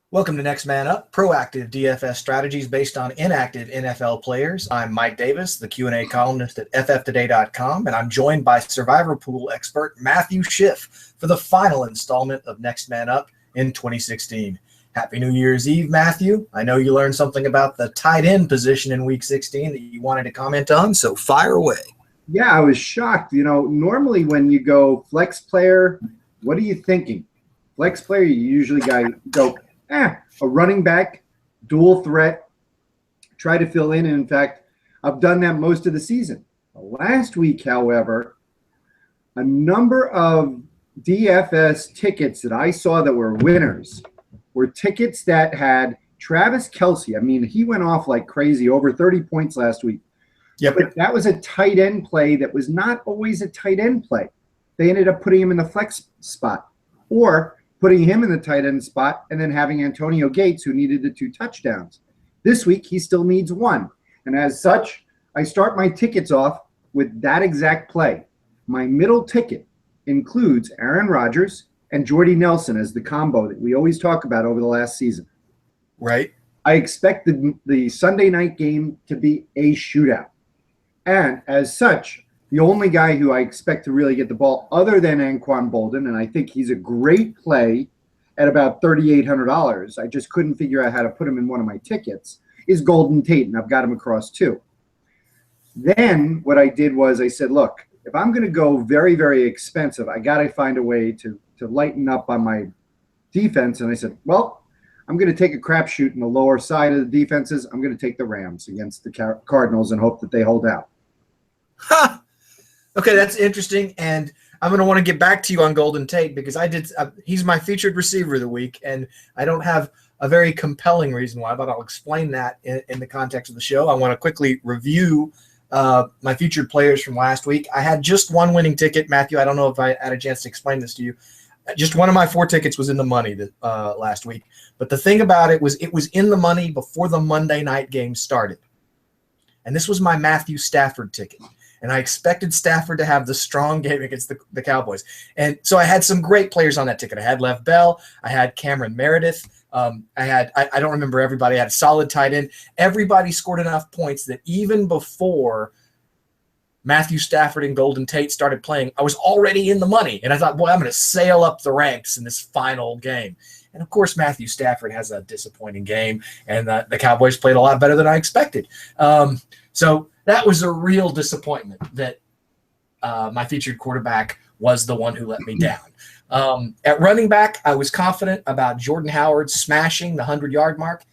Welcome to Next Man Up, proactive DFS strategies based on inactive NFL players. I'm Mike Davis, the Q&A columnist at fftoday.com, and I'm joined by Survivor Pool expert Matthew Schiff for the final installment of Next Man Up in 2016. Happy New Year's Eve, Matthew. I know you learned something about the tight end position in Week 16 that you wanted to comment on, so fire away. Yeah, I was shocked. Normally when you go flex player, what are you thinking? Flex player, you usually go a running back, dual threat, try to fill in. And in fact, I've done that most of the season. Last week, however, a number of DFS tickets that I saw that were winners were tickets that had Travis Kelce. I mean, he went off like crazy, over 30 points last week. Yep. But that was a tight end play that was not always a tight end play. They ended up putting him in the flex spot or putting him in the tight end spot and then having Antonio Gates, who needed the 2 touchdowns. This week, he still needs 1. And as such, I start my tickets off with that exact play. My middle ticket includes Aaron Rodgers and Jordy Nelson as the combo that we always talk about over the last season. Right. I expect the Sunday night game to be a shootout. And as such, the only guy who I expect to really get the ball other than Anquan Bolden, and I think he's a great play at about $3,800, I just couldn't figure out how to put him in one of my tickets, is Golden Tate, and I've got him across 2. Then what I did was I said, look, if I'm going to go very, very expensive, I got to find a way to lighten up on my defense. And I said, well, I'm going to take a crapshoot in the lower side of the defenses. I'm going to take the Rams against the Cardinals and hope that they hold out. Ha! Okay, that's interesting, and I'm going to want to get back to you on Golden Tate because he's my featured receiver of the week, and I don't have a very compelling reason why, but I'll explain that in the context of the show. I want to quickly review my featured players from last week. I had just one winning ticket, Matthew. I don't know if I had a chance to explain this to you. Just one of my 4 tickets was in the money last week, but the thing about it was in the money before the Monday night game started, and this was my Matthew Stafford ticket. And I expected Stafford to have the strong game against the Cowboys. And so I had some great players on that ticket. I had Lev Bell. I had Cameron Meredith. I don't remember everybody. I had a solid tight end. Everybody scored enough points that even before Matthew Stafford and Golden Tate started playing, I was already in the money. And I thought, boy, I'm going to sail up the ranks in this final game. And, of course, Matthew Stafford has a disappointing game, and the Cowboys played a lot better than I expected. So that was a real disappointment that my featured quarterback was the one who let me down. At running back, I was confident about Jordan Howard smashing the 100-yard mark.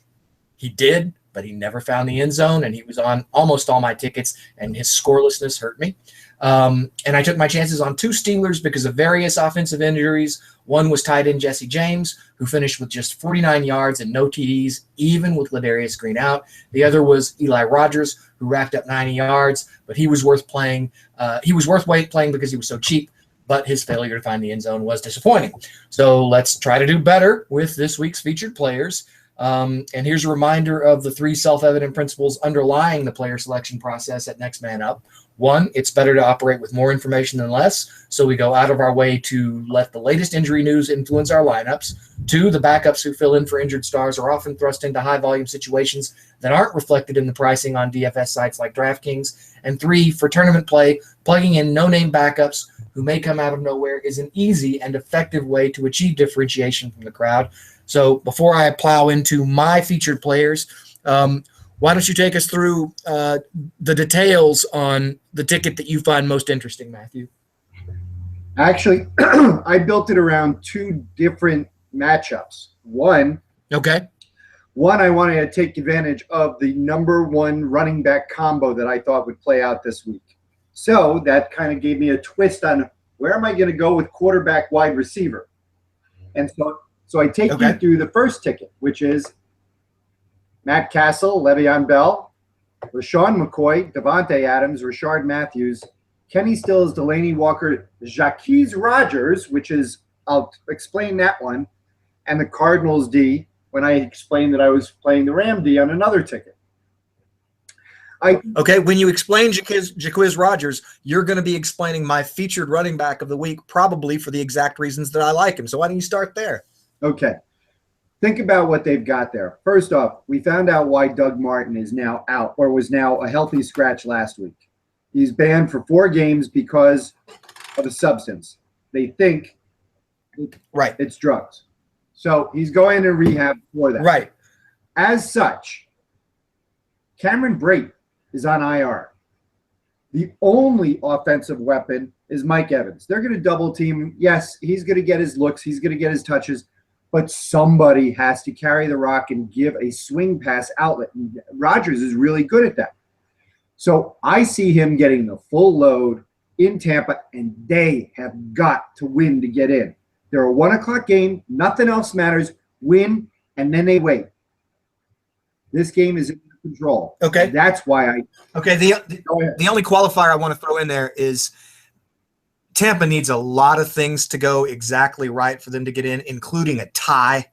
He did, but he never found the end zone, and he was on almost all my tickets, and his scorelessness hurt me. And I took my chances on 2 Steelers because of various offensive injuries. One was tight end Jesse James, who finished with just 49 yards and no TDs, even with Ladarius Green out. The other was Eli Rogers, who racked up 90 yards, but he was worth playing. He was worth playing because he was so cheap, but his failure to find the end zone was disappointing. So let's try to do better with this week's featured players. And here's a reminder of the 3 self-evident principles underlying the player selection process at Next Man Up. 1, it's better to operate with more information than less, so we go out of our way to let the latest injury news influence our lineups. 2, the backups who fill in for injured stars are often thrust into high-volume situations that aren't reflected in the pricing on DFS sites like DraftKings. And 3, for tournament play, plugging in no-name backups who may come out of nowhere is an easy and effective way to achieve differentiation from the crowd. So before I plow into my featured players, why don't you take us through the details on the ticket that you find most interesting, Matthew? Actually, I built it around 2 different matchups. One, I wanted to take advantage of the number 1 running back combo that I thought would play out this week. So that kind of gave me a twist on where am I going to go with quarterback wide receiver. And so I take you through the first ticket, which is Matt Castle, Le'Veon Bell, Rashawn McCoy, Devontae Adams, Rashard Matthews, Kenny Stills, Delaney Walker, Jaquez Rogers, which is, I'll explain that one, and the Cardinals D when I explained that I was playing the Ram D on another ticket. When you explain Jaquez Rogers, you're going to be explaining my featured running back of the week, probably for the exact reasons that I like him. So why don't you start there? Okay. think about what they've got there. First off, we found out why Doug Martin is now out, or was now a healthy scratch last week. He's banned for 4 games because of a substance. They think it's drugs. So he's going to rehab for that. Right. As such, Cameron Brate is on IR. The only offensive weapon is Mike Evans. They're going to double team him. Yes, he's going to get his looks. He's going to get his touches. But somebody has to carry the rock and give a swing pass outlet. And Rodgers is really good at that. So I see him getting the full load in Tampa, and they have got to win to get in. They're a 1 o'clock game. Nothing else matters. Win, and then they wait. This game is in control. Okay. That's why I – Okay, the only qualifier I want to throw in there is Tampa needs a lot of things to go exactly right for them to get in, including a tie.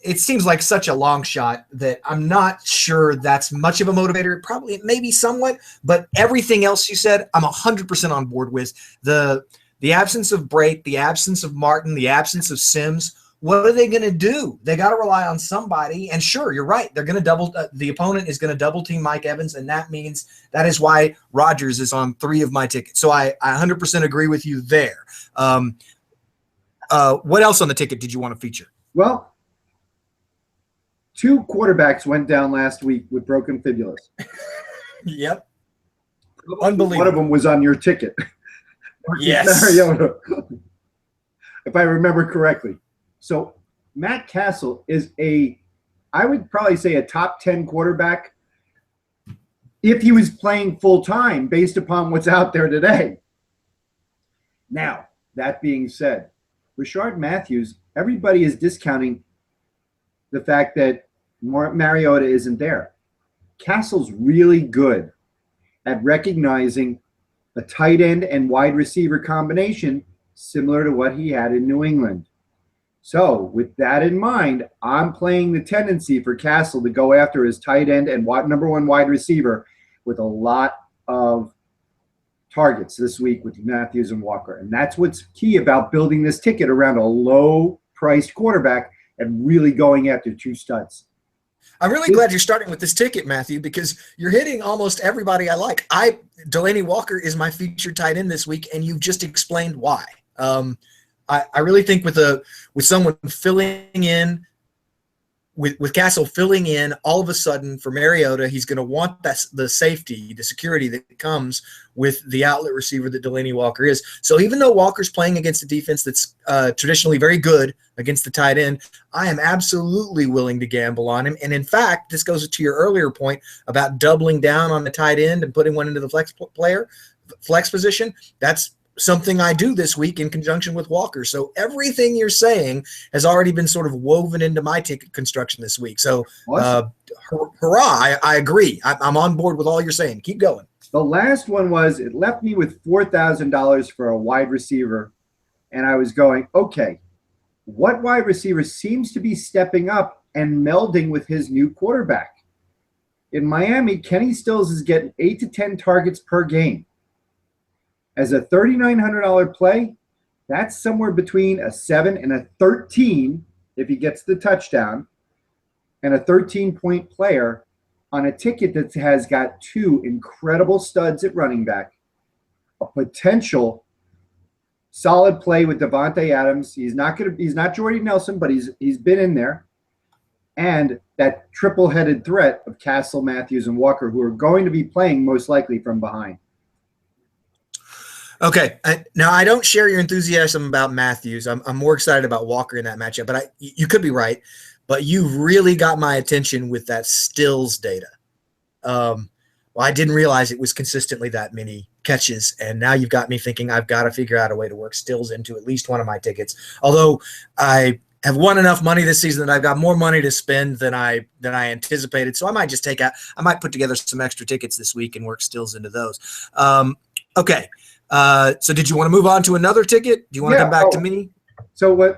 It seems like such a long shot that I'm not sure that's much of a motivator. Probably, maybe somewhat, but everything else you said, I'm 100% on board with. The absence of Brate, the absence of Martin, the absence of Sims. What are they going to do? They got to rely on somebody. And sure, you're right. They're going to the opponent is going to double team Mike Evans, and that is why Rodgers is on 3 of my tickets. So I 100% agree with you there. What else on the ticket did you want to feature? Well, 2 quarterbacks went down last week with broken fibulas. Yep. Unbelievable. One of them was on your ticket. Yes. Mariota, if I remember correctly. So Matt Castle is I would probably say a top 10 quarterback if he was playing full time based upon what's out there today. Now, that being said, Rashard Matthews, everybody is discounting the fact that Mariota isn't there. Castle's really good at recognizing a tight end and wide receiver combination similar to what he had in New England. So with that in mind, I'm playing the tendency for Castle to go after his tight end and number 1 wide receiver with a lot of targets this week with Matthews and Walker. And that's what's key about building this ticket around a low-priced quarterback and really going after 2 studs. I'm really glad you're starting with this ticket, Matthew, because you're hitting almost everybody I like. Delaney Walker is my featured tight end this week, and you've just explained why. I really think with someone filling in, with Castle filling in, all of a sudden for Mariota, he's going to want the safety, the security that comes with the outlet receiver that Delaney Walker is. So even though Walker's playing against a defense that's traditionally very good against the tight end, I am absolutely willing to gamble on him. And in fact, this goes to your earlier point about doubling down on the tight end and putting one into the flex position. That's something I do this week in conjunction with Walker. So everything you're saying has already been sort of woven into my ticket construction this week. So hurrah, I agree. I'm on board with all you're saying. Keep going. The last one it left me with $4,000 for a wide receiver. And I was going, okay, what wide receiver seems to be stepping up and melding with his new quarterback? In Miami, Kenny Stills is getting 8 to 10 targets per game. As a $3,900 play, that's somewhere between a 7 and a 13 if he gets the touchdown, and a 13-point player on a ticket that has got 2 incredible studs at running back, a potential solid play with Devontae Adams. He's not Jordy Nelson, but he's been in there, and that triple-headed threat of Castle, Matthews, and Walker, who are going to be playing most likely from behind. Okay. Now, I don't share your enthusiasm about Matthews. I'm more excited about Walker in that matchup, but you could be right. But you really got my attention with that Stills data. Well, I didn't realize it was consistently that many catches, and now you've got me thinking I've got to figure out a way to work Stills into at least one of my tickets. Although I have won enough money this season that I've got more money to spend than I anticipated, so I might put together some extra tickets this week and work Stills into those. Okay. So did you want to move on to another ticket? Do you want to come back to me? So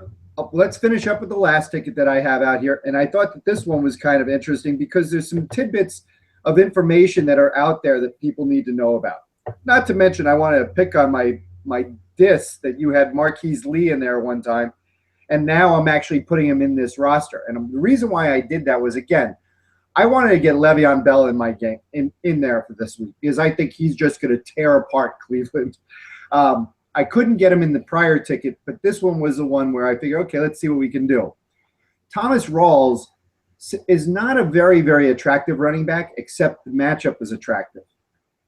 let's finish up with the last ticket that I have out here. And I thought that this one was kind of interesting because there's some tidbits of information that are out there that people need to know about. Not to mention, I want to pick on my diss that you had Marquise Lee in there one time. And now I'm actually putting him in this roster. And the reason why I did that was, again, I wanted to get Le'Veon Bell in my game in there for this week because I think he's just going to tear apart Cleveland. I couldn't get him in the prior ticket, but this one was the one where I figured, okay, let's see what we can do. Thomas Rawls is not a very, very attractive running back, except the matchup is attractive.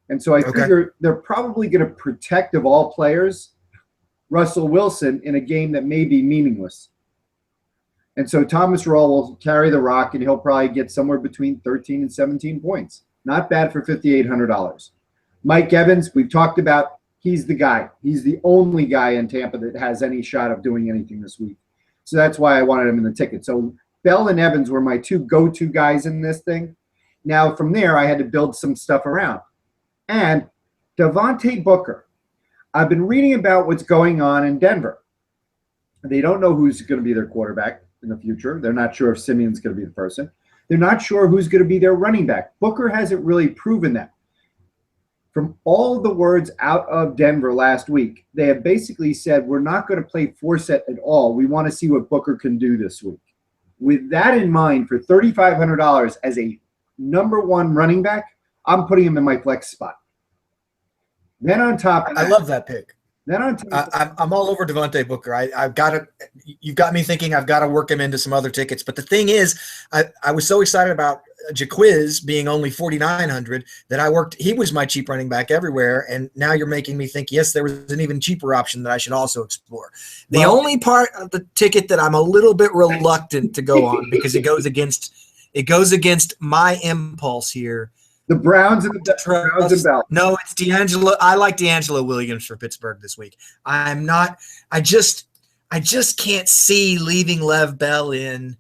And so I figure they're probably going to protect, of all players, Russell Wilson in a game that may be meaningless. And so Thomas Rawls will carry the rock, and he'll probably get somewhere between 13 and 17 points. Not bad for $5,800. Mike Evans, we've talked about, he's the guy. He's the only guy in Tampa that has any shot of doing anything this week. So that's why I wanted him in the ticket. So Bell and Evans were my two go-to guys in this thing. Now, from there, I had to build some stuff around. And Devontae Booker. I've been reading about what's going on in Denver. They don't know who's going to be their quarterback in the future. They're not sure if Simeon's going to be the person. They're not sure who's going to be their running back. Booker hasn't really proven that. From all the words out of Denver last week, they have basically said, we're not going to play four-set at all. We want to see what Booker can do this week. With that in mind, for $3,500 as a number one running back, I'm putting him in my flex spot. Then on top of that, I love that pick. Then on top, I'm all over Devontae Booker. I've got to. You've got me thinking I've got to work him into some other tickets. But the thing is, I was so excited about Jaquiz being only 4,900 that I worked. He was my cheap running back everywhere, and now you're making me think. Yes, there was an even cheaper option that I should also explore. The only part of the ticket that I'm a little bit reluctant to go on because it goes against my impulse here. The Browns and the Browns and Bell. No, it's D'Angelo. I like D'Angelo Williams for Pittsburgh this week. I'm not. I just can't see leaving Lev Bell in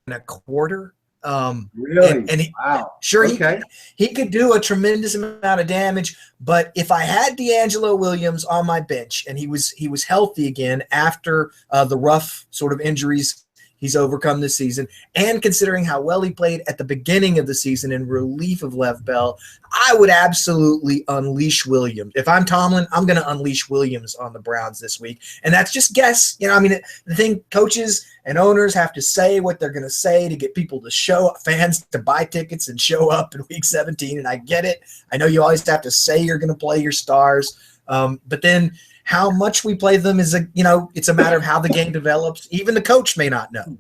a quarter. Really? And he, wow. Sure, okay. he could do a tremendous amount of damage. But if I had D'Angelo Williams on my bench and he was healthy again after the rough sort of injuries he's overcome this season, and considering how well he played at the beginning of the season in relief of Lev Bell, I would absolutely unleash Williams. If I'm Tomlin, I'm going to unleash Williams on the Browns this week. And that's just guess. You know, I mean, the thing, coaches and owners have to say what they're going to say to get people to show up, fans to buy tickets and show up in week 17. And I get it. I know you always have to say you're going to play your stars. But then how much we play them is it's a matter of how the game develops. Even the coach may not know.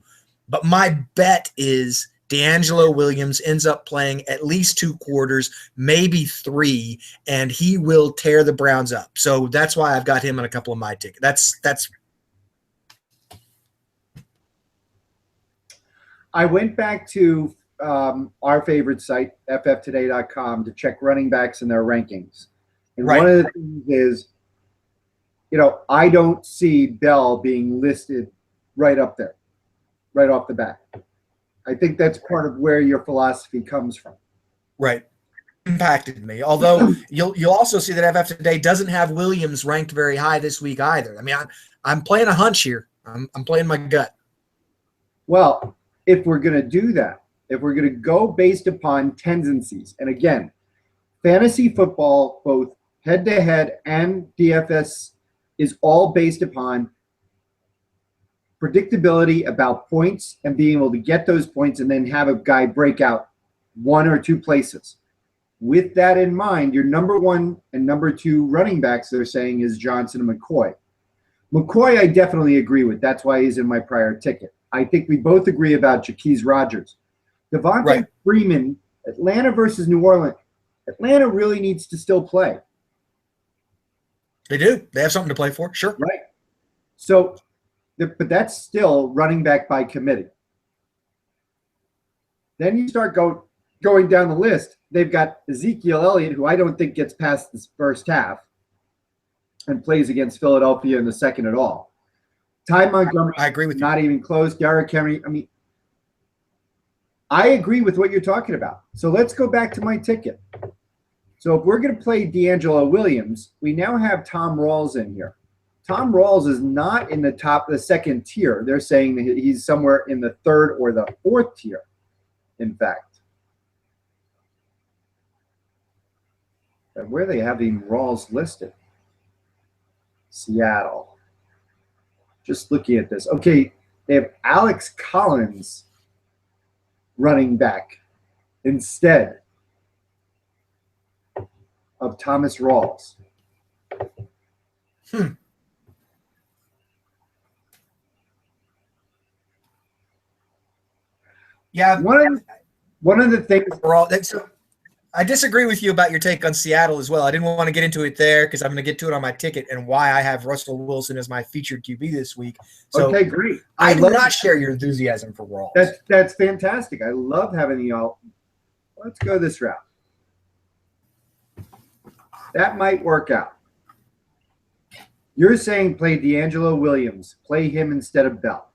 But my bet is D'Angelo Williams ends up playing at least 2 quarters, maybe 3, and he will tear the Browns up. So that's why I've got him on a couple of my tickets. That's. I went back to our favorite site, fftoday.com, to check running backs and their rankings. And one of the things is, I don't see Bell being listed right up there, right off the bat. I think that's part of where your philosophy comes from. Right. Impacted me. Although you'll also see that FF Today doesn't have Williams ranked very high this week either. I mean, I'm playing a hunch here. I'm playing my gut. Well, if we're going to do that, if we're going to go based upon tendencies, and again, fantasy football, both head-to-head and DFS, is all based upon predictability about points and being able to get those points and then have a guy break out 1 or 2 places. With that in mind, your number 1 and number 2 running backs, they're saying, is Johnson and McCoy. McCoy, I definitely agree with. That's why he's in my prior ticket. I think we both agree about Jaquiz Rodgers. Devontae Freeman, Atlanta versus New Orleans. Atlanta really needs to still play. They do. They have something to play for. Sure. Right. So, but that's still running back by committee. Then you start going down the list. They've got Ezekiel Elliott, who I don't think gets past this first half and plays against Philadelphia in the second at all. Ty Montgomery, I agree with you. Not even close. Derrick Henry, I agree with what you're talking about. So let's go back to my ticket. So if we're going to play D'Angelo Williams, we now have Tom Rawls in here. Tom Rawls is not in the top of the second tier. They're saying that he's somewhere in the 3rd or the 4th tier, in fact. And where they have the Rawls listed? Seattle. Just looking at this. Okay, they have Alex Collins running back instead of Thomas Rawls. Yeah. One of the things I disagree with you about your take on Seattle as well. I didn't want to get into it there because I'm going to get to it on my ticket and why I have Russell Wilson as my featured QB this week. So okay, great. I do not share your enthusiasm for Rawls. That's fantastic. I love having y'all. Let's go this route. That might work out. You're saying play D'Angelo Williams, play him instead of Bell.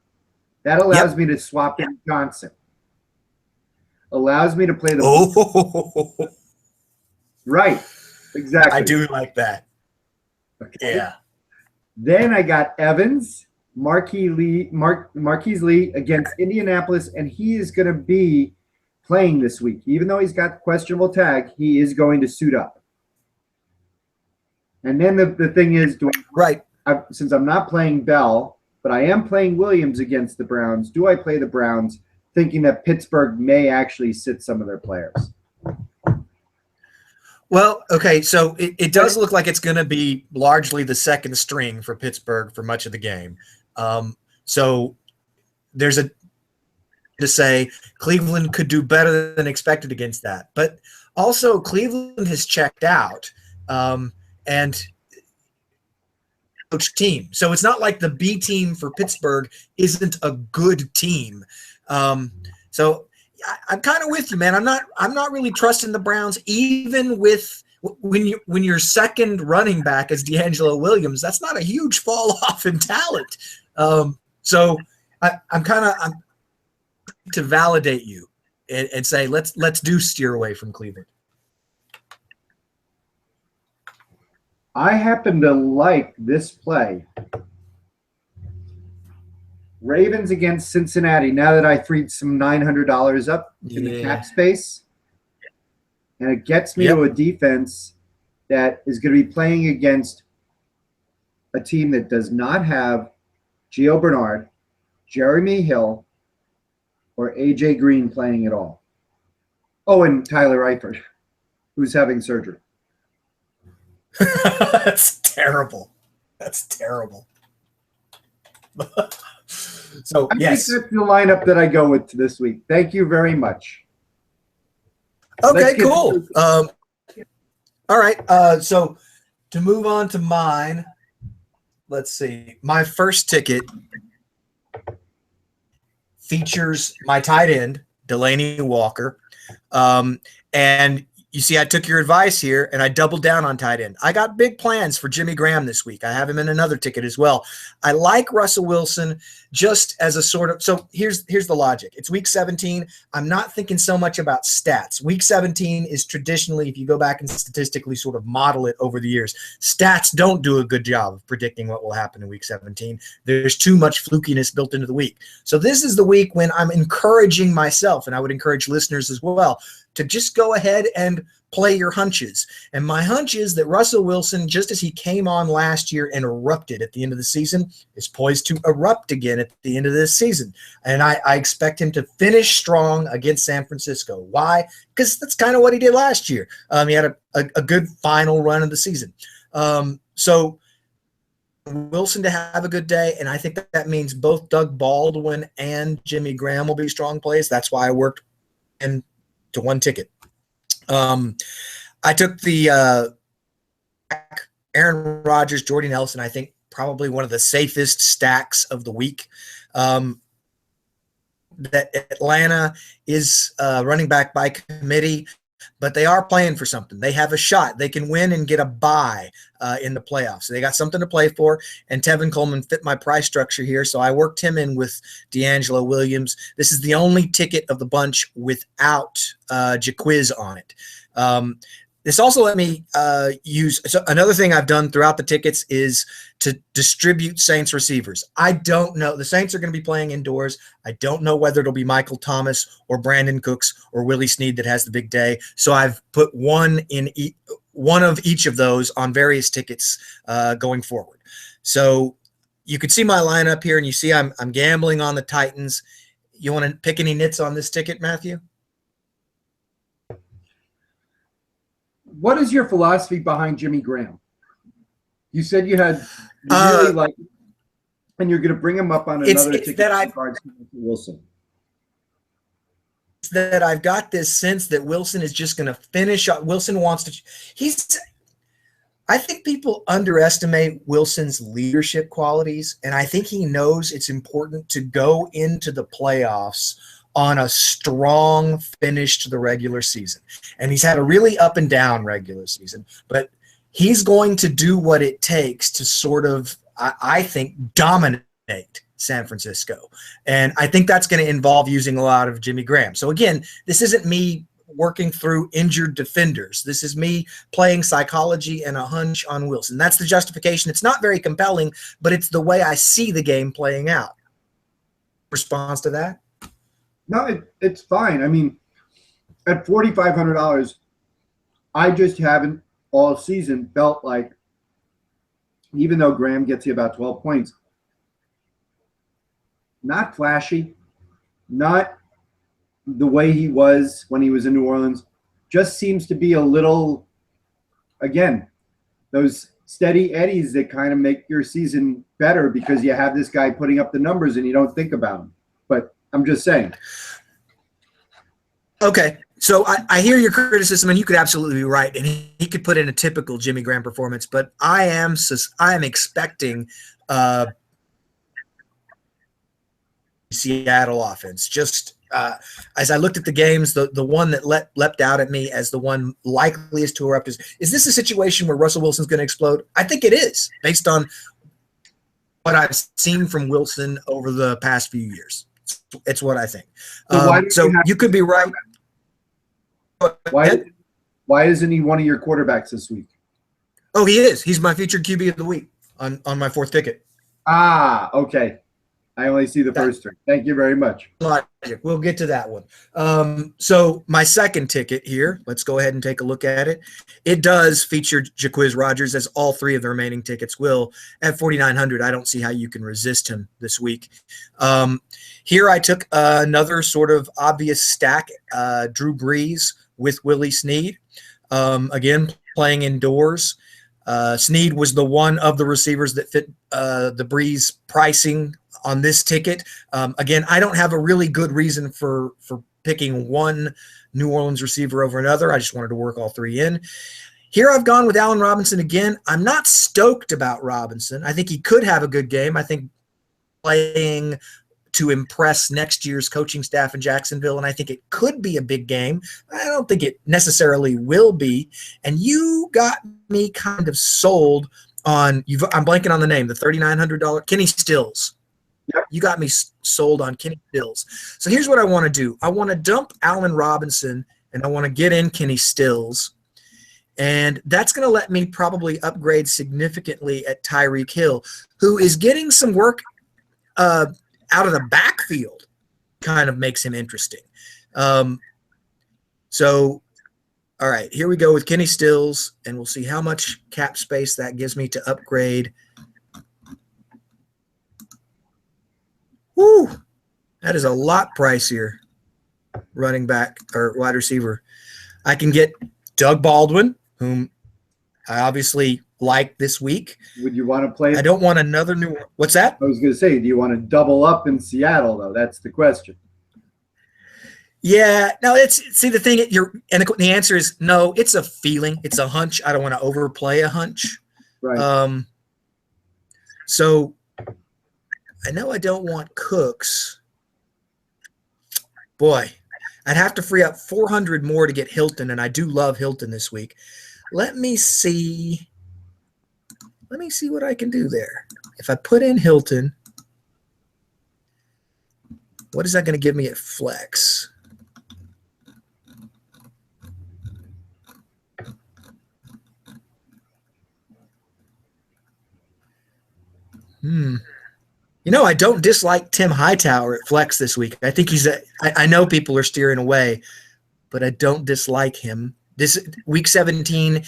That allows me to swap in Johnson. Allows me to play the right. Exactly. I do like that. Okay. Yeah. Then I got Evans, Marquise Lee against Indianapolis, and he is going to be playing this week. Even though he's got questionable tag, he is going to suit up. And then the thing is, since I'm not playing Bell, but I am playing Williams against the Browns, do I play the Browns thinking that Pittsburgh may actually sit some of their players? Well, okay, so it does look like it's going to be largely the second string for Pittsburgh for much of the game. So there's to say Cleveland could do better than expected against that. But also Cleveland has checked out and coach team. So it's not like the B team for Pittsburgh isn't a good team. So I'm kind of with you, man. I'm not really trusting the Browns, even with when your second running back is D'Angelo Williams. That's not a huge fall off in talent. So I'm to validate you and say let's do steer away from Cleveland. I happen to like this play. Ravens against Cincinnati. Now that I freed some $900 up in the cap space, and it gets me to a defense that is going to be playing against a team that does not have Gio Bernard, Jeremy Hill, or AJ Green playing at all. Oh, and Tyler Eifert, who's having surgery. That's terrible. That's terrible. So I think that's the lineup that I go with this week. Thank you very much. Okay, cool. All right. So to move on to mine, let's see. My first ticket features my tight end, Delaney Walker. And you see, I took your advice here, and I doubled down on tight end. I got big plans for Jimmy Graham this week. I have him in another ticket as well. I like Russell Wilson just as a sort of – so here's the logic. It's week 17. I'm not thinking so much about stats. Week 17 is traditionally, if you go back and statistically sort of model it over the years, stats don't do a good job of predicting what will happen in week 17. There's too much flukiness built into the week. So this is the week when I'm encouraging myself, and I would encourage listeners as well, to just go ahead and play your hunches. And my hunch is that Russell Wilson, just as he came on last year and erupted at the end of the season, is poised to erupt again at the end of this season. And I expect him to finish strong against San Francisco. Why? Because that's kind of what he did last year. He had a good final run of the season. So Wilson to have a good day, and I think that means both Doug Baldwin and Jimmy Graham will be strong plays. That's why I worked into one ticket. I took the Aaron Rodgers, Jordy Nelson, I think probably one of the safest stacks of the week. That Atlanta is running back by committee, but they are playing for something. They have a shot. They can win and get a bye in the playoffs. So they got something to play for, and Tevin Coleman fit my price structure here, so I worked him in with D'Angelo Williams. This is the only ticket of the bunch without Jaquiz on it. This also let me use – so another thing I've done throughout the tickets is to distribute Saints receivers. I don't know. The Saints are going to be playing indoors. I don't know whether it'll be Michael Thomas or Brandon Cooks or Willie Snead that has the big day. So I've put one of each of those on various tickets going forward. So you could see my lineup here, and you see I'm gambling on the Titans. You want to pick any nits on this ticket, Matthew? What is your philosophy behind Jimmy Graham? You said you really like, and you're going to bring him up on another ticket that Wilson. It's that I've got this sense that Wilson is just going to finish up. Wilson wants to. I think people underestimate Wilson's leadership qualities, and I think he knows it's important to go into the playoffs on a strong finish to the regular season. And he's had a really up and down regular season, but he's going to do what it takes to sort of, I think, dominate San Francisco. And I think that's going to involve using a lot of Jimmy Graham. So again, this isn't me working through injured defenders. This is me playing psychology and a hunch on Wilson. That's the justification. It's not very compelling, but it's the way I see the game playing out. Response to that? No, it's fine. I mean, at $4,500, I just haven't all season felt like, even though Graham gets you about 12 points, not flashy, not the way he was when he was in New Orleans, just seems to be a little, again, those steady eddies that kind of make your season better because you have this guy putting up the numbers and you don't think about him. But I'm just saying. Okay, so I hear your criticism, and you could absolutely be right, and he could put in a typical Jimmy Graham performance. But I am expecting Seattle offense. Just as I looked at the games, the one that leapt out at me as the one likeliest to erupt is this a situation where Russell Wilson's going to explode? I think it is, based on what I've seen from Wilson over the past few years. It's what I think. So you could be right. Why isn't he one of your quarterbacks this week? Oh, he is. He's my featured QB of the week on my fourth ticket. Ah, okay. I only see the first three. Thank you very much. Logic. We'll get to that one. So my second ticket here, let's go ahead and take a look at it. It does feature Jacquizz Rodgers, as all three of the remaining tickets will. At $4,900, I don't see how you can resist him this week. Here I took another sort of obvious stack, Drew Brees with Willie Snead. Again, playing indoors. Snead was the one of the receivers that fit the Brees pricing on this ticket. Again, I don't have a really good reason for picking one New Orleans receiver over another. I just wanted to work all three in. Here I've gone with Allen Robinson again. I'm not stoked about Robinson. I think he could have a good game. I think playing to impress next year's coaching staff in Jacksonville, and I think it could be a big game. I don't think it necessarily will be. And you got me kind of sold on – I'm blanking on the name, the $3,900 Kenny Stills. Yep. You got me sold on Kenny Stills. So here's what I want to do. I want to dump Allen Robinson, and I want to get in Kenny Stills. And that's going to let me probably upgrade significantly at Tyreek Hill, who is getting some work out of the backfield. Kind of makes him interesting. So, all right, here we go with Kenny Stills, and we'll see how much cap space that gives me to upgrade. Woo, that is a lot pricier, running back or wide receiver. I can get Doug Baldwin, whom I obviously like this week. Would you want to play? I don't want another new – what's that? I was going to say, do you want to double up in Seattle, though? That's the question. Yeah. No, see, the thing – and the answer is no. It's a feeling. It's a hunch. I don't want to overplay a hunch. Right. So I know I don't want Cooks. Boy, I'd have to free up 400 more to get Hilton, and I do love Hilton this week. Let me see what I can do there. If I put in Hilton, what is that going to give me at flex? I don't dislike Tim Hightower at flex this week. I think I know people are steering away, but I don't dislike him This week 17,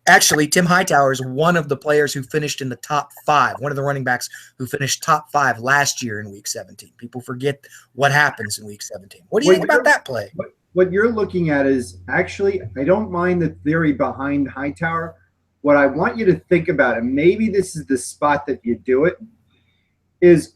actually, Tim Hightower is one of the players who finished in the top 5, one of the running backs who finished top 5 last year in week 17. People forget what happens in week 17. What do you think about that play? What you're looking at is actually, I don't mind the theory behind Hightower. What I want you to think about, and maybe this is the spot that you do it, is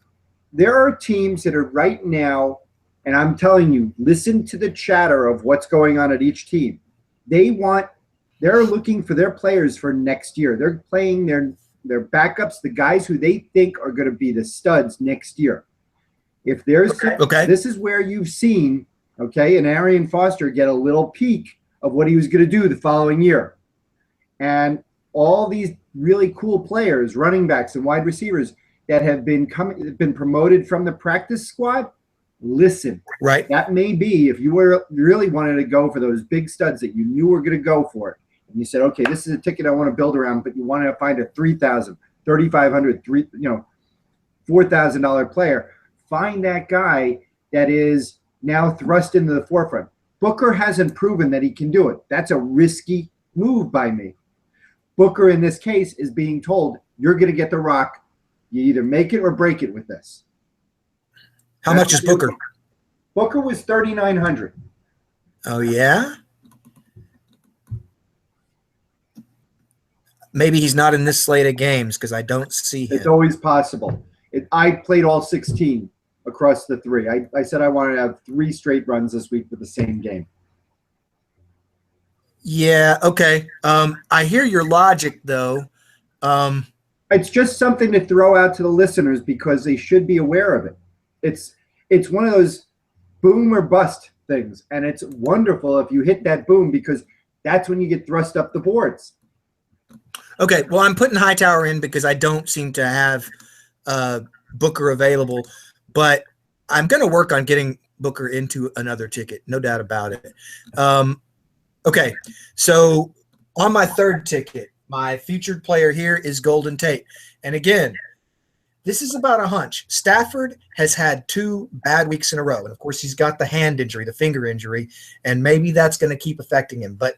there are teams that are right now, and I'm telling you, listen to the chatter of what's going on at each team. They're looking for their players for next year. They're playing their backups, the guys who they think are going to be the studs next year. If there's this is where you've seen, and Arian Foster get a little peek of what he was going to do the following year. And all these really cool players, running backs and wide receivers that have been promoted from the practice squad, listen. Right. That may be, if you really wanted to go for those big studs that you knew were going to go for it, and you said, okay, this is a ticket I want to build around, but you want to find a $3,000, $3,500, $4,000 player, find that guy that is now thrust into the forefront. Booker hasn't proven that he can do it. That's a risky move by me. Booker, in this case, is being told, you're going to get the rock. You either make it or break it with this. How much is Booker? Booker was $3,900. Oh, yeah? Maybe he's not in this slate of games because I don't see him. It's always possible. I played all 16 across the 3. I said I wanted to have 3 straight runs this week with the same game. Yeah, okay. I hear your logic, though. It's just something to throw out to the listeners because they should be aware of it. It's one of those boom or bust things, and it's wonderful if you hit that boom because that's when you get thrust up the boards. Okay, well, I'm putting Hightower in because I don't seem to have Booker available, but I'm going to work on getting Booker into another ticket, no doubt about it. Okay, so on my third ticket, my featured player here is Golden Tate. And again, this is about a hunch. Stafford has had 2 bad weeks in a row. And, of course, he's got the hand injury, the finger injury, and maybe that's going to keep affecting him. But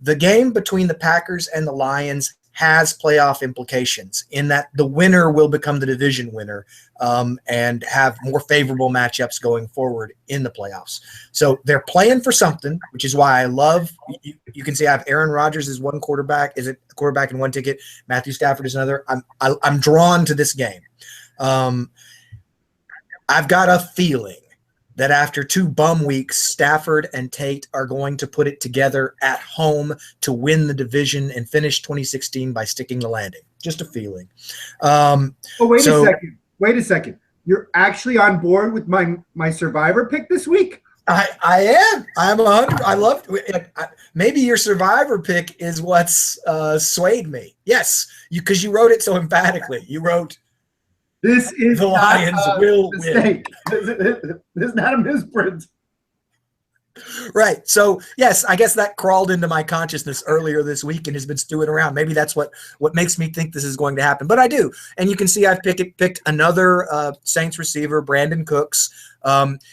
the game between the Packers and the Lions has playoff implications in that the winner will become the division winner and have more favorable matchups going forward in the playoffs. So they're playing for something, which is why I love – you can see I have Aaron Rodgers as one quarterback. Is it a quarterback in one ticket? Matthew Stafford is another. I'm drawn to this game. I've got a feeling that after 2 bum weeks, Stafford and Tate are going to put it together at home to win the division and finish 2016 by sticking the landing. Just a feeling. Wait a second. You're actually on board with my survivor pick this week? I am. I'm 100. I love maybe your survivor pick is what's swayed me. Yes, because you wrote it so emphatically. You wrote – this is the Lions will win. This is not a misprint. Right. So, yes, I guess that crawled into my consciousness earlier this week and has been stewing around. Maybe that's what makes me think this is going to happen. But I do. And you can see I've picked another Saints receiver, Brandon Cooks.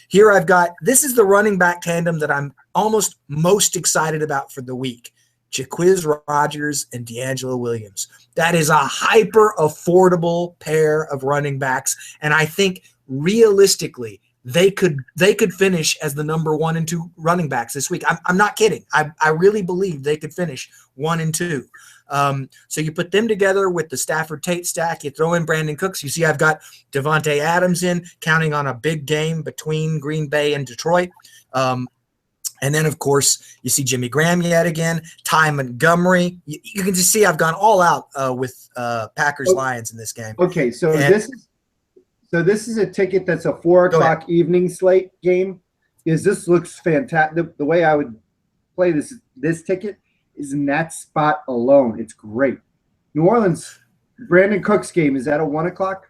Here I've got – this is the running back tandem that I'm almost most excited about for the week. Jaquiz Rodgers and D'Angelo Williams. That is a hyper affordable pair of running backs, and I think realistically they could finish as the number 1 and 2 running backs this week. I'm not kidding. I really believe they could finish 1 and 2. So you put them together with the Stafford Tate stack. You throw in Brandon Cooks. You see I've got Devontae Adams in, counting on a big game between Green Bay and Detroit. And then, of course, you see Jimmy Graham yet again, Ty Montgomery. You can just see I've gone all out with Packers-Lions in this game. Okay, so this is a ticket that's a 4 o'clock evening slate game. This looks fantastic. The way I would play this ticket is in that spot alone. It's great. New Orleans, Brandon Cooks game, is that a 1 o'clock?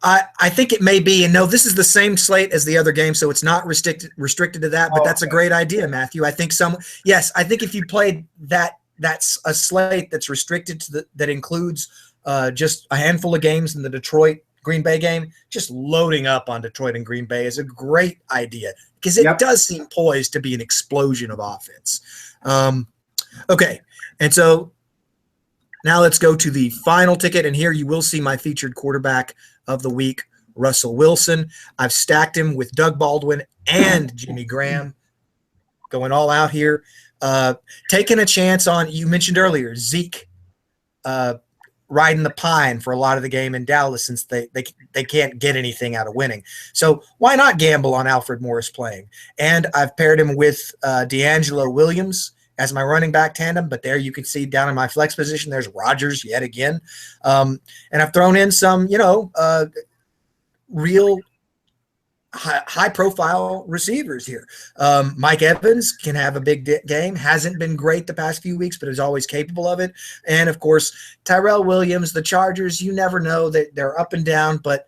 I think it may be, and no, this is the same slate as the other game, so it's not restricted to that. But that's a great idea, Matthew. I think I think if you played that's a slate that's restricted to that includes just a handful of games in the Detroit Green Bay game. Just loading up on Detroit and Green Bay is a great idea because it does seem poised to be an explosion of offense. Okay, and so now let's go to the final ticket, and here you will see my featured quarterback of the week, Russell Wilson. I've stacked him with Doug Baldwin and Jimmy Graham, going all out here. Taking a chance on, you mentioned earlier, Zeke riding the pine for a lot of the game in Dallas since they can't get anything out of winning. So why not gamble on Alfred Morris playing? And I've paired him with D'Angelo Williams as my running back tandem, but there you can see down in my flex position, there's Rodgers yet again. And I've thrown in some, real high-profile receivers here. Mike Evans can have a big game. Hasn't been great the past few weeks, but is always capable of it. And, of course, Tyrell Williams, the Chargers, you never know that they're up and down, but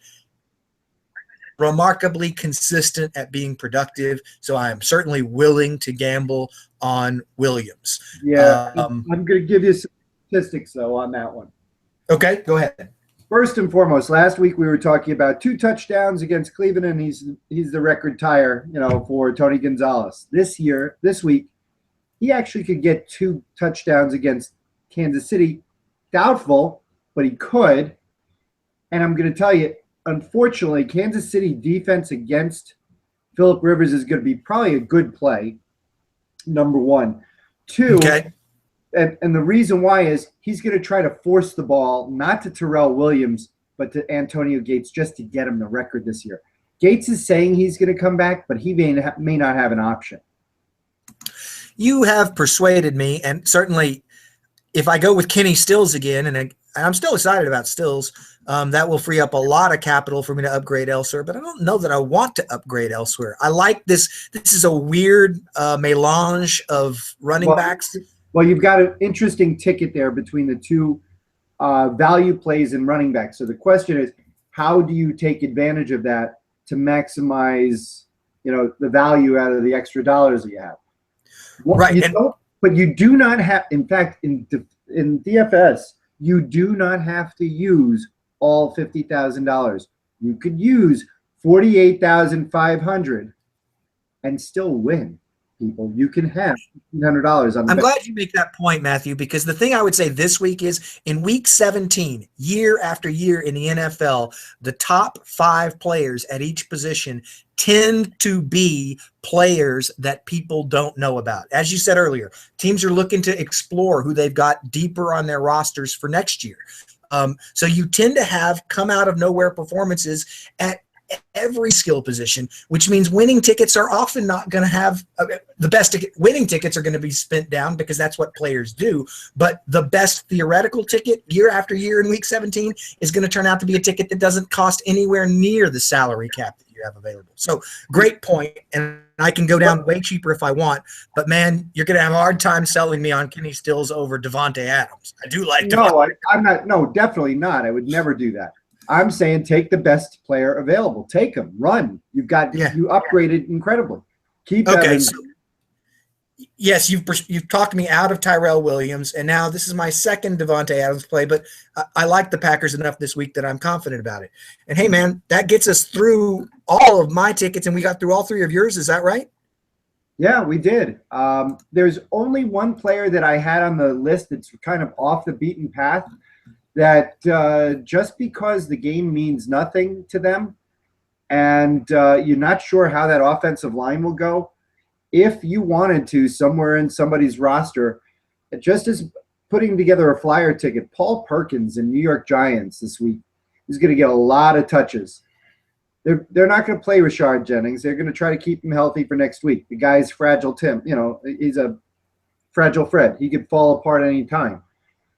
remarkably consistent at being productive. So I am certainly willing to gamble on Williams. Yeah, I'm going to give you some statistics, though, on that one. Okay, go ahead. First and foremost, last week we were talking about 2 touchdowns against Cleveland, and he's the record tire, for Tony Gonzalez. This week, he actually could get 2 touchdowns against Kansas City. Doubtful, but he could. And I'm going to tell you, unfortunately, Kansas City defense against Phillip Rivers is going to be probably a good play, number one. 2, okay. And the reason why is he's going to try to force the ball, not to Tyrell Williams, but to Antonio Gates just to get him the record this year. Gates is saying he's going to come back, but he may not have an option. You have persuaded me, and certainly if I go with Kenny Stills again, and I'm still excited about Stills, that will free up a lot of capital for me to upgrade elsewhere, but I don't know that I want to upgrade elsewhere. I like this. This is a weird melange of running backs. Well, you've got an interesting ticket there between the 2 value plays and running backs. So the question is, how do you take advantage of that to maximize, the value out of the extra dollars that you have? Right. But you do not have, in fact, in DFS, you do not have to use all $50,000. You could use $48,500 and still win. People, you can have $1,500 on the I'm glad you make that point, Matthew, because the thing I would say this week is in week 17, year after year in the NFL, the top 5 players at each position tend to be players that people don't know about. As you said earlier, teams are looking to explore who they've got deeper on their rosters for next year. So you tend to have come out of nowhere performances at every skill position, which means winning tickets are often not going to have the best winning tickets are going to be spent down because that's what players do. But the best theoretical ticket year after year in week 17 is going to turn out to be a ticket that doesn't cost anywhere near the salary cap that you have available. So great point. And I can go down way cheaper if I want, but man, you're going to have a hard time selling me on Kenny Stills over Devontae Adams. I do like I'm not. No, definitely not. I would never do that. I'm saying take the best player available. Take him. Run. You upgraded incredibly. Keep Evans. So, yes, you've talked me out of Tyrell Williams, and now this is my second Devontae Adams play, but I like the Packers enough this week that I'm confident about it. And hey, man, that gets us through all of my tickets, and we got through all 3 of yours. Is that right? Yeah, we did. There's only one player that I had on the list that's kind of off the beaten path, that just because the game means nothing to them and you're not sure how that offensive line will go, if you wanted to somewhere in somebody's roster, just as putting together a flyer ticket, Paul Perkins in New York Giants this week is going to get a lot of touches. They're not going to play Rashard Jennings. They're going to try to keep him healthy for next week. The guy's fragile Tim. He's a fragile Fred. He could fall apart any time.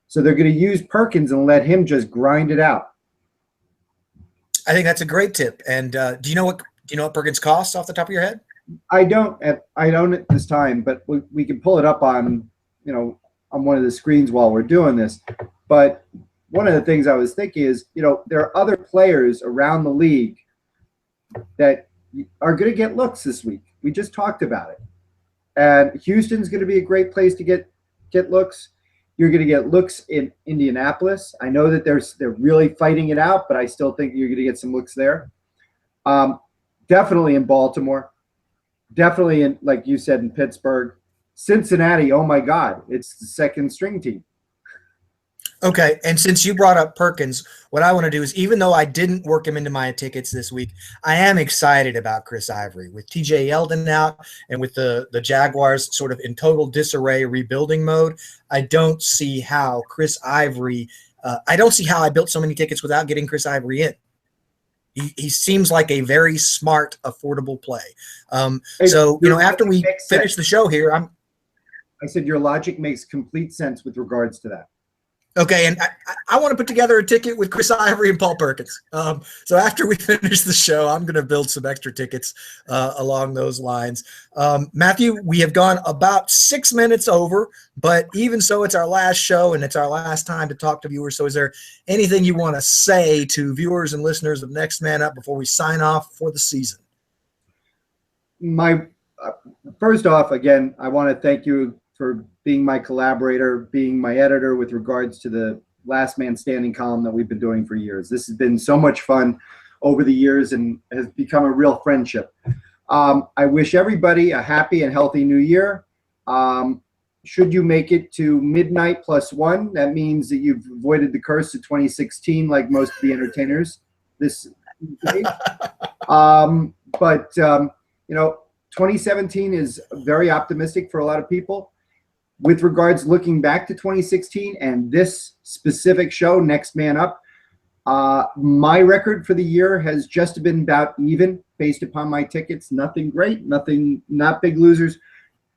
So they're going to use Perkins and let him just grind it out. I think that's a great tip. And do you know what Perkins costs off the top of your head? I don't at this time, but we can pull it up on one of the screens while we're doing this. But one of the things I was thinking is, there are other players around the league that are going to get looks this week. We just talked about it. And Houston's going to be a great place to get looks. You're going to get looks in Indianapolis. I know that they're really fighting it out, but I still think you're going to get some looks there. Definitely in Baltimore. Definitely in, like you said, in Pittsburgh. Cincinnati, oh my God, it's the second string team. Okay, and since you brought up Perkins, what I want to do is, even though I didn't work him into my tickets this week, I am excited about Chris Ivory. With TJ Yeldon out and with the Jaguars sort of in total disarray, rebuilding mode, I don't see how Chris Ivory I don't see how I built so many tickets without getting Chris Ivory in. He seems like a very smart, affordable play. So, after we finish the show here, I said your logic makes complete sense with regards to that. Okay, and I want to put together a ticket with Chris Ivory and Paul Perkins. So after we finish the show, I'm going to build some extra tickets along those lines. Matthew, we have gone about 6 minutes over, but even so, it's our last show and it's our last time to talk to viewers. So is there anything you want to say to viewers and listeners of Next Man Up before we sign off for the season? First off, again, I want to thank you for being my collaborator, being my editor with regards to the Last Man Standing column that we've been doing for years. This has been so much fun over the years and has become a real friendship. I wish everybody a happy and healthy new year. Should you make it to midnight +1, that means that you've avoided the curse of 2016 like most of the entertainers this day. But 2017 is very optimistic for a lot of people. With regards looking back to 2016 and this specific show, Next Man Up, my record for the year has just been about even based upon my tickets. Nothing great, not big losers,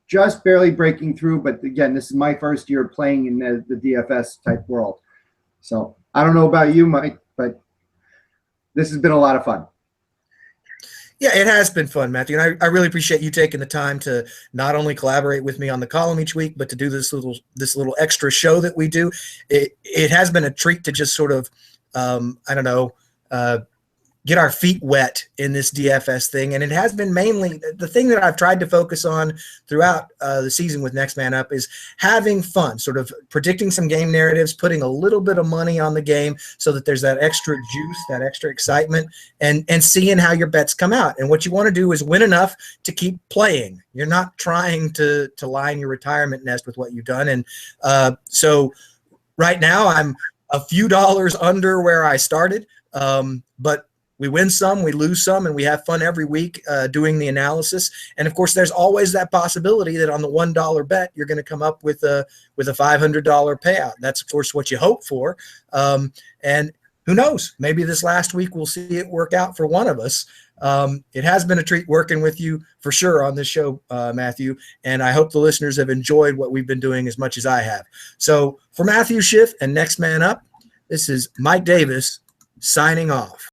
just barely breaking through. But again, this is my first year playing in the DFS type world. So I don't know about you, Mike, but this has been a lot of fun. Yeah, it has been fun, Matthew. And I really appreciate you taking the time to not only collaborate with me on the column each week, but to do this little extra show that we do. It has been a treat to just sort of, get our feet wet in this DFS thing. And it has been mainly the thing that I've tried to focus on throughout the season with Next Man Up is having fun, sort of predicting some game narratives, putting a little bit of money on the game so that there's that extra juice, that extra excitement, and seeing how your bets come out. And what you want to do is win enough to keep playing. You're not trying to line your retirement nest with what you've done. And so right now I'm a few dollars under where I started, but we win some, we lose some, and we have fun every week doing the analysis. And of course, there's always that possibility that on the $1 bet, you're going to come up with a $500 payout. That's of course what you hope for. And who knows? Maybe this last week we'll see it work out for one of us. It has been a treat working with you for sure on this show, Matthew. And I hope the listeners have enjoyed what we've been doing as much as I have. So for Matthew Schiff and Next Man Up, this is Mike Davis signing off.